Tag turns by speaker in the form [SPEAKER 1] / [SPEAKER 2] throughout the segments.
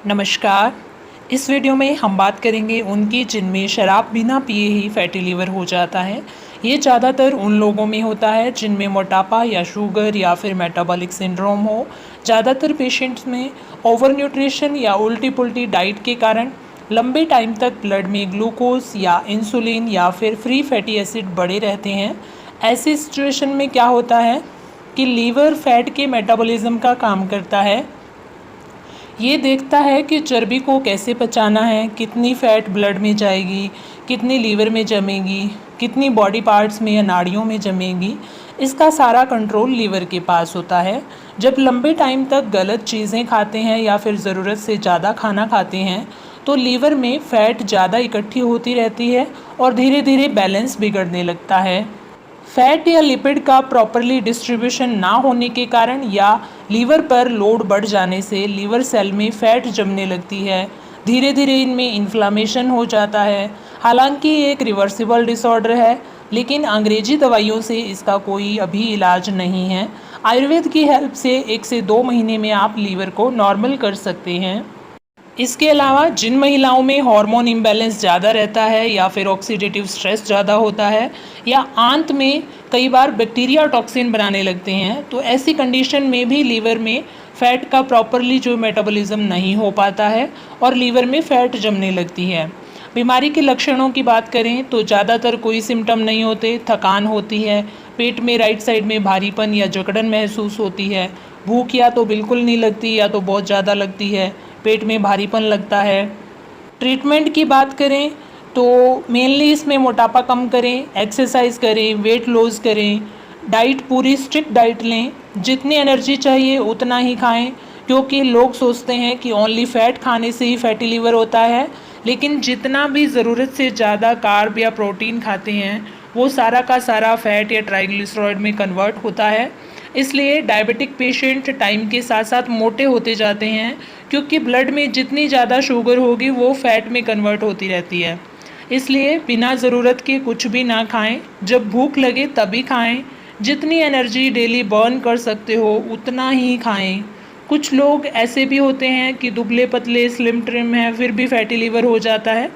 [SPEAKER 1] नमस्कार। इस वीडियो में हम बात करेंगे उनकी जिनमें शराब बिना पिए ही फैटी लीवर हो जाता है। ये ज़्यादातर उन लोगों में होता है जिनमें मोटापा या शुगर या फिर मेटाबॉलिक सिंड्रोम हो। ज़्यादातर पेशेंट्स में ओवर न्यूट्रिशन या उल्टी पुल्टी डाइट के कारण लंबे टाइम तक ब्लड में ग्लूकोज या इंसुलिन या फिर फ्री फैटी एसिड बढ़े रहते हैं। ऐसी सिचुएशन में क्या होता है कि लीवर फैट के मेटाबॉलिज्म का काम करता है। ये देखता है कि चर्बी को कैसे पचाना है, कितनी फ़ैट ब्लड में जाएगी, कितनी लीवर में जमेगी, कितनी बॉडी पार्ट्स में या नाड़ियों में जमेगी। इसका सारा कंट्रोल लीवर के पास होता है। जब लंबे टाइम तक गलत चीज़ें खाते हैं या फिर ज़रूरत से ज़्यादा खाना खाते हैं तो लीवर में फ़ैट ज़्यादा इकट्ठी होती रहती है और धीरे धीरे बैलेंस बिगड़ने लगता है। फैट या लिपिड का प्रॉपरली डिस्ट्रीब्यूशन ना होने के कारण या लीवर पर लोड बढ़ जाने से लीवर सेल में फैट जमने लगती है। धीरे धीरे इनमें इन्फ्लामेशन हो जाता है। हालांकि ये एक रिवर्सिबल डिसऑर्डर है, लेकिन अंग्रेजी दवाइयों से इसका कोई अभी इलाज नहीं है। आयुर्वेद की हेल्प से 1 से 2 महीने में आप लीवर को नॉर्मल कर सकते हैं। इसके अलावा जिन महिलाओं में हार्मोन इम्बैलेंस ज़्यादा रहता है या फिर ऑक्सीडेटिव स्ट्रेस ज़्यादा होता है या आंत में कई बार बैक्टीरिया टॉक्सिन बनाने लगते हैं, तो ऐसी कंडीशन में भी लीवर में फ़ैट का प्रॉपरली जो मेटाबॉलिज्म नहीं हो पाता है और लीवर में फ़ैट जमने लगती है। बीमारी के लक्षणों की बात करें तो ज़्यादातर कोई सिम्टम नहीं होते। थकान होती है, पेट में राइट साइड में भारीपन या जकड़न महसूस होती है, भूख या तो बिल्कुल नहीं लगती या तो बहुत ज़्यादा लगती है, पेट में भारीपन लगता है। ट्रीटमेंट की बात करें तो मेनली इसमें मोटापा कम करें, एक्सरसाइज करें, वेट लॉस करें, डाइट पूरी स्ट्रिक्ट डाइट लें, जितनी एनर्जी चाहिए उतना ही खाएं, क्योंकि लोग सोचते हैं कि ओनली फैट खाने से ही फैटी लीवर होता है, लेकिन जितना भी ज़रूरत से ज़्यादा कार्ब या प्रोटीन खाते हैं वो सारा का सारा फैट या ट्राइग्लिसराइड में कन्वर्ट होता है। इसलिए डायबिटिक पेशेंट टाइम के साथ साथ मोटे होते जाते हैं, क्योंकि ब्लड में जितनी ज़्यादा शुगर होगी वो फैट में कन्वर्ट होती रहती है। इसलिए बिना ज़रूरत के कुछ भी ना खाएं, जब भूख लगे तभी खाएं, जितनी एनर्जी डेली बर्न कर सकते हो उतना ही खाएं। कुछ लोग ऐसे भी होते हैं कि दुबले पतले स्लिम ट्रिम हैं फिर भी फैटी लीवर हो जाता है।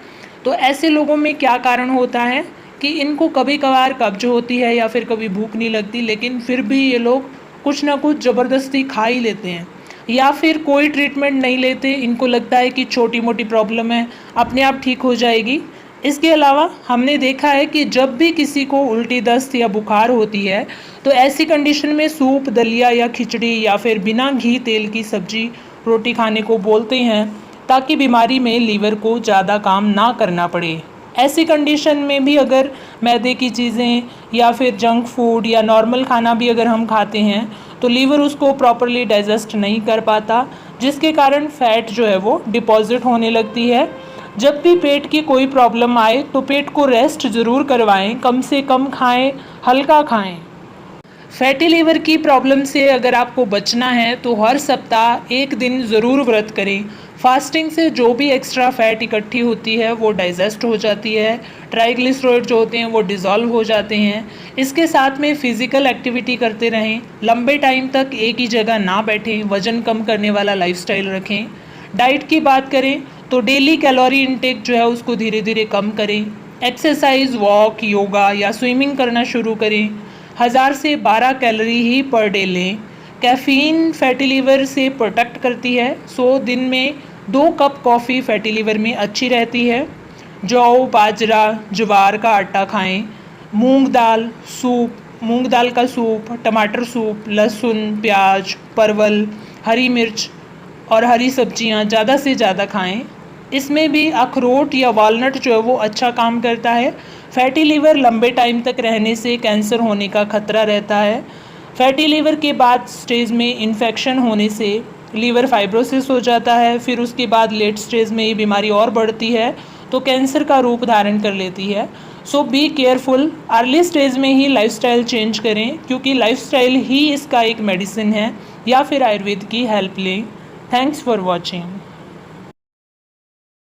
[SPEAKER 1] तो ऐसे लोगों में क्या कारण होता है कि इनको कभी कभार कब्ज होती है या फिर कभी भूख नहीं लगती, लेकिन फिर भी ये लोग कुछ ना कुछ ज़बरदस्ती खा ही लेते हैं या फिर कोई ट्रीटमेंट नहीं लेते। इनको लगता है कि छोटी मोटी प्रॉब्लम है, अपने आप ठीक हो जाएगी। इसके अलावा हमने देखा है कि जब भी किसी को उल्टी दस्त या बुखार होती है तो ऐसी कंडीशन में सूप, दलिया या खिचड़ी या फिर बिना घी तेल की सब्जी रोटी खाने को बोलते हैं, ताकि बीमारी में लीवर को ज़्यादा काम ना करना पड़े। ऐसी कंडीशन में भी अगर मैदे की चीज़ें या फिर जंक फूड या नॉर्मल खाना भी अगर हम खाते हैं तो लीवर उसको प्रॉपरली डाइजेस्ट नहीं कर पाता, जिसके कारण फैट जो है वो डिपॉजिट होने लगती है। जब भी पेट की कोई प्रॉब्लम आए तो पेट को रेस्ट ज़रूर करवाएं, कम से कम खाएं, हल्का खाएं। फैटी लीवर की प्रॉब्लम से अगर आपको बचना है तो हर सप्ताह 1 दिन ज़रूर व्रत करें। फास्टिंग से जो भी एक्स्ट्रा फैट इकट्ठी होती है वो डाइजेस्ट हो जाती है, ट्राइग्लिसराइड जो होते हैं वो डिज़ोल्व हो जाते हैं। इसके साथ में फ़िज़िकल एक्टिविटी करते रहें, लंबे टाइम तक एक ही जगह ना बैठें, वज़न कम करने वाला लाइफस्टाइल रखें। डाइट की बात करें तो डेली कैलोरी इनटेक जो है उसको धीरे धीरे कम करें। एक्सरसाइज, वॉक, योगा या स्विमिंग करना शुरू करें। 1000 से 12 कैलोरी ही पर डे लें। कैफ़ीन फैटी लीवर से प्रोटेक्ट करती है, सो दिन में 2 कप कॉफ़ी फैटी लीवर में अच्छी रहती है। जौ, बाजरा, ज्वार का आटा खाएं। मूंग दाल का सूप, टमाटर सूप, लहसुन, प्याज, परवल, हरी मिर्च और हरी सब्जियां ज़्यादा से ज़्यादा खाएं। इसमें भी अखरोट या वॉलनट जो है वो अच्छा काम करता है। फैटी लीवर लंबे टाइम तक रहने से कैंसर होने का खतरा रहता है। फैटी लीवर के बाद स्टेज में इन्फेक्शन होने से लीवर फाइब्रोसिस हो जाता है, फिर उसके बाद लेट स्टेज में ये बीमारी और बढ़ती है तो कैंसर का रूप धारण कर लेती है। सो बी केयरफुल, अर्ली स्टेज में ही लाइफस्टाइल चेंज करें, क्योंकि लाइफस्टाइल ही इसका एक मेडिसिन है, या फिर आयुर्वेद की हेल्प लें। Thanks for watching.